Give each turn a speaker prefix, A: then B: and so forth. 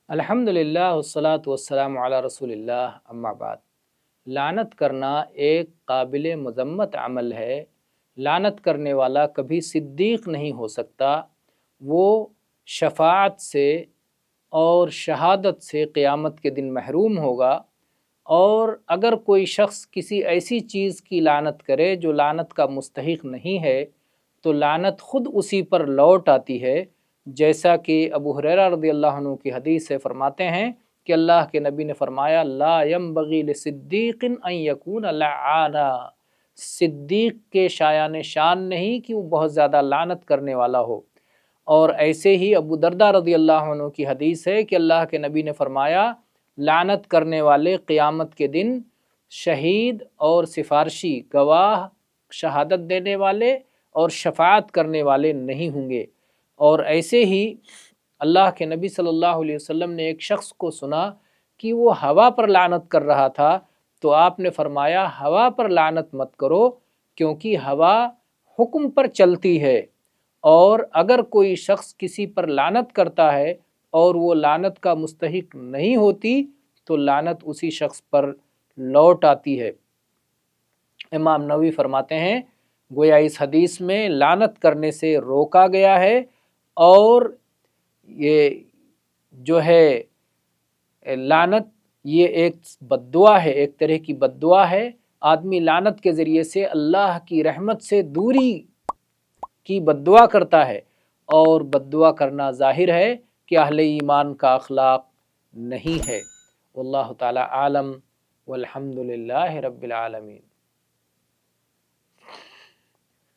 A: الحمدللہ والصلاۃ والسلام علی رسول اللہ اما بعد۔ لعنت کرنا ایک قابل مذمت عمل ہے۔ لعنت کرنے والا کبھی صدیق نہیں ہو سکتا، وہ شفاعت سے اور شہادت سے قیامت کے دن محروم ہوگا۔ اور اگر کوئی شخص کسی ایسی چیز کی لعنت کرے جو لعنت کا مستحق نہیں ہے تو لعنت خود اسی پر لوٹ آتی ہے، جیسا کہ ابو ہریرہ رضی اللہ عنہ کی حدیث سے فرماتے ہیں کہ اللہ کے نبی نے فرمایا لا ينبغی لصدیق ان یکون لعانا، صدیق کے شایان شان نہیں کہ وہ بہت زیادہ لعنت کرنے والا ہو۔ اور ایسے ہی ابو دردہ رضی اللہ عنہ کی حدیث ہے کہ اللہ کے نبی نے فرمایا لعنت کرنے والے قیامت کے دن شہید اور سفارشی گواہ، شہادت دینے والے اور شفاعت کرنے والے نہیں ہوں گے۔ اور ایسے ہی اللہ کے نبی صلی اللہ علیہ وسلم نے ایک شخص کو سنا کہ وہ ہوا پر لعنت کر رہا تھا، تو آپ نے فرمایا ہوا پر لعنت مت کرو، کیونکہ ہوا حکم پر چلتی ہے، اور اگر کوئی شخص کسی پر لعنت کرتا ہے اور وہ لعنت کا مستحق نہیں ہوتی تو لعنت اسی شخص پر لوٹ آتی ہے۔ امام نووی فرماتے ہیں گویا اس حدیث میں لعنت کرنے سے روکا گیا ہے، اور یہ جو ہے لعنت یہ ایک بد دعا ہے، ایک طرح کی بد دعا ہے۔ آدمی لعنت کے ذریعے سے اللہ کی رحمت سے دوری کی بد دعا کرتا ہے، اور بد دعا کرنا ظاہر ہے کہ اہل ایمان کا اخلاق نہیں ہے۔ واللہ تعالی عالم، والحمد للہ رب العالمین۔